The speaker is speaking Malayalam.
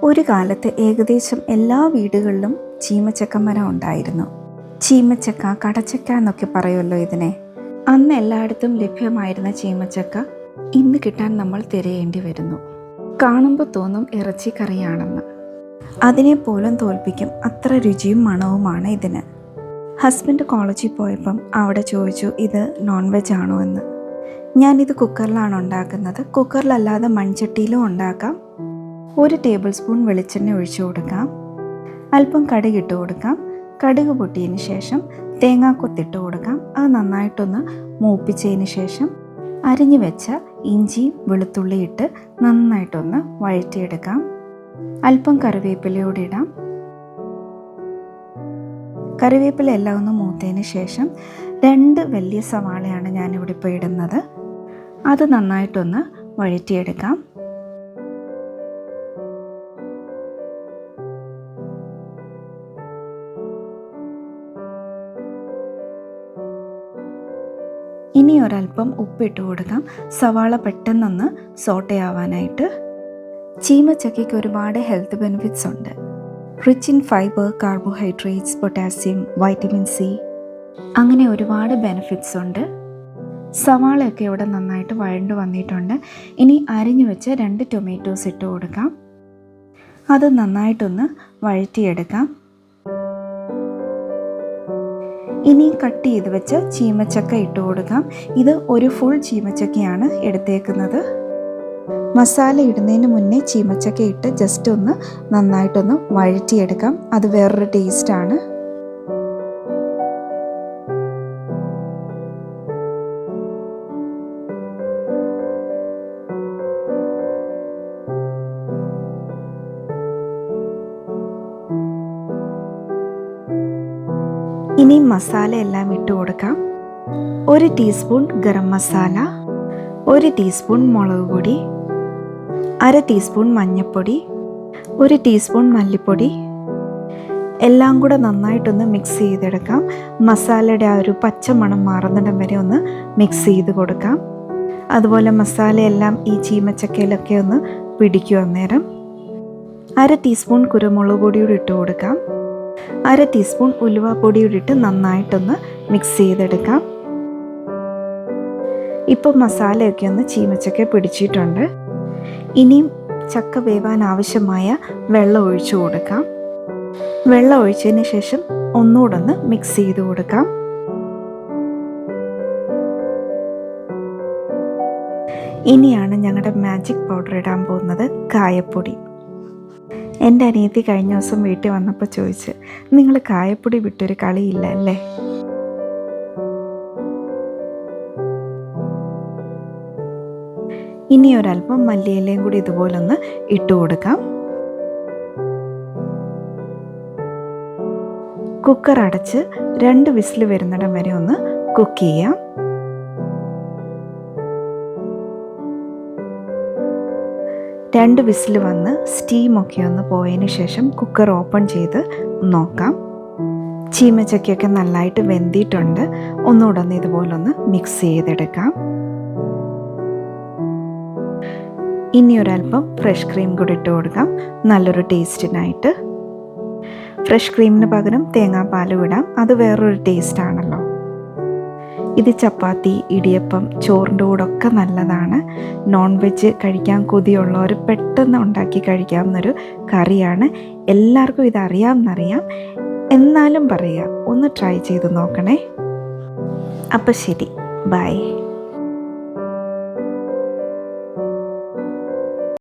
ഒരു കാലത്ത് ഏകദേശം എല്ലാ വീടുകളിലും ചീമച്ചക്ക മരം ഉണ്ടായിരുന്നു. ചീമച്ചക്ക, കടച്ചക്ക എന്നൊക്കെ പറയുമല്ലോ ഇതിനെ. അന്ന് എല്ലായിടത്തും ലഭ്യമായിരുന്ന ചീമച്ചക്ക ഇന്ന് കിട്ടാൻ നമ്മൾ തിരയേണ്ടി വരുന്നു. കാണുമ്പോൾ തോന്നും ഇറച്ചിക്കറിയാണെന്ന്. അതിനെ പോലും തോൽപ്പിക്കും, അത്ര രുചിയും മണവുമാണ് ഇതിന്. ഹസ്ബൻഡ് കോളേജിൽ പോയപ്പം അവിടെ ചോദിച്ചു, ഇത് നോൺ വെജ് ആണോ എന്ന്. ഞാനിത് കുക്കറിലാണ് ഉണ്ടാക്കുന്നത്. കുക്കറിലല്ലാതെ മൺചട്ടിയിലും ഉണ്ടാക്കാം. 1 ടേബിൾ സ്പൂൺ വെളിച്ചെണ്ണ ഒഴിച്ചു കൊടുക്കാം. അല്പം കടുക് ഇട്ട് കൊടുക്കാം. കടുക് പൊട്ടിയതിന് ശേഷം തേങ്ങാക്കൊത്തിട്ട് കൊടുക്കാം. അത് നന്നായിട്ടൊന്ന് മൂപ്പിച്ചതിന് ശേഷം അരിഞ്ഞു വെച്ച ഇഞ്ചിയും വെളുത്തുള്ളി ഇട്ട് നന്നായിട്ടൊന്ന് വഴറ്റിയെടുക്കാം. അല്പം കറിവേപ്പിലയോടെ ഇടാം. കറിവേപ്പില എല്ലാം ഒന്ന് മൂത്തതിന് ശേഷം 2 വലിയ സവാളയാണ് ഞാനിവിടെ ഇപ്പോൾ ഇടുന്നത്. അത് നന്നായിട്ടൊന്ന് വഴറ്റിയെടുക്കാം. ഇനി ഒരല്പം ഉപ്പിട്ട് കൊടുക്കാം, സവാള പെട്ടെന്നൊന്ന് സോട്ടയാവാനായിട്ട്. ചീമച്ചക്കയ്ക്ക് ഒരുപാട് ഹെൽത്ത് ബെനിഫിറ്റ്സ് ഉണ്ട്. Rich in fibre, carbohydrates, potassium, vitamin C, അങ്ങനെ ഒരുപാട് ബെനിഫിറ്റ്സ് ഉണ്ട്. സവാളയൊക്കെ ഇവിടെ നന്നായിട്ട് വഴണ്ട് വന്നിട്ടുണ്ട്. ഇനി അരിഞ്ഞു വെച്ച് 2 ടൊമാറ്റോസ് ഇട്ട് കൊടുക്കാം. അത് നന്നായിട്ടൊന്ന് വഴറ്റിയെടുക്കാം. ഇനി കട്ട് ചെയ്ത് വെച്ച് ചീമച്ചക്ക ഇട്ട് കൊടുക്കാം. ഇത് ഒരു ഫുൾ ചീമച്ചക്കയാണ് എടുത്തേക്കുന്നത്. മസാല ഇടുന്നതിന് മുന്നേ ചീമച്ചക്ക ഇട്ട് ജസ്റ്റ് ഒന്ന് നന്നായിട്ടൊന്ന് വഴറ്റിയെടുക്കാം. അത് വേറൊരു ടേസ്റ്റാണ്. ഇനി മസാല എല്ലാം ഇട്ട് കൊടുക്കാം. 1 ടീസ്പൂൺ ഗരം മസാല, 1 ടീസ്പൂൺ മുളക് പൊടി, 1/2 ടീസ്പൂൺ മഞ്ഞൾപ്പൊടി, 1 ടീസ്പൂൺ മല്ലിപ്പൊടി, എല്ലാം കൂടെ നന്നായിട്ടൊന്ന് മിക്സ് ചെയ്തെടുക്കാം. മസാലയുടെ ആ ഒരു പച്ചമണം മാറുന്നിടം വരെ ഒന്ന് മിക്സ് ചെയ്ത് കൊടുക്കാം. അതുപോലെ മസാലയെല്ലാം ഈ ചീമച്ചക്കയിലൊക്കെ ഒന്ന് പിടിക്കും. അന്നേരം 1/2 ടീസ്പൂൺ കുരുമുളക് പൊടിയോട് ഇട്ട് കൊടുക്കാം. 1/2 ടീസ്പൂൺ ഉലുവാപ്പൊടിയോട് ഇട്ട് നന്നായിട്ടൊന്ന് മിക്സ് ചെയ്തെടുക്കാം. ഇപ്പോൾ മസാലയൊക്കെ ഒന്ന് ചീമച്ചക്ക പിടിച്ചിട്ടുണ്ട്. ഇനിയും ചക്ക വേവാൻ ആവശ്യമായ വെള്ളം ഒഴിച്ചു കൊടുക്കാം. വെള്ളം ഒഴിച്ചതിന് ശേഷം ഒന്നുകൂടെ ഒന്ന് മിക്സ് ചെയ്ത് കൊടുക്കാം. ഇനിയാണ് ഞങ്ങളുടെ മാജിക് പൗഡർ ഇടാൻ പോകുന്നത്, കായപ്പൊടി. എൻ്റെ അനിയത്തി കഴിഞ്ഞ ദിവസം വീട്ടിൽ വന്നപ്പോൾ ചോദിച്ച്, നിങ്ങൾ കായപ്പൊടി വിട്ടൊരു കളിയില്ല അല്ലേ? ഇനി ഒരല്പം മല്ലിയിലയും കൂടി ഇതുപോലൊന്ന് ഇട്ട് കൊടുക്കാം. കുക്കർ അടച്ച് 2 വിസിൽ വരുന്നിടം വരെ ഒന്ന് കുക്ക് ചെയ്യാം. രണ്ട് വിസിൽ വന്ന് സ്റ്റീമൊക്കെ ഒന്ന് പോയതിന് ശേഷം കുക്കർ ഓപ്പൺ ചെയ്ത് നോക്കാം. ചീമച്ചക്കയൊക്കെ നല്ലതായിട്ട് വെന്തിട്ടുണ്ട്. ഒന്നുകൂടെ ഒന്ന് ഇതുപോലൊന്ന് മിക്സ് ചെയ്തെടുക്കാം. ഇനി ഒരല്പം ഫ്രഷ് ക്രീം കൂടി ഇട്ട് കൊടുക്കാം, നല്ലൊരു ടേസ്റ്റിനായിട്ട്. ഫ്രഷ് ക്രീമിന് പകരം തേങ്ങാപ്പാലും ഇടാം, അത് വേറൊരു ടേസ്റ്റ് ആണല്ലോ. ഇത് ചപ്പാത്തി, ഇടിയപ്പം, ചോറിൻ്റെ കൂടെ ഒക്കെ നല്ലതാണ്. നോൺ വെജ് കഴിക്കാൻ കൊതിയുള്ളവർ പെട്ടെന്ന് ഉണ്ടാക്കി കഴിക്കാവുന്നൊരു കറിയാണ്. എല്ലാവർക്കും ഇത് അറിയാമെന്നറിയാം, എന്നാലും പറയുക, ഒന്ന് ട്രൈ ചെയ്ത് നോക്കണേ. അപ്പം ശരി, ബൈ.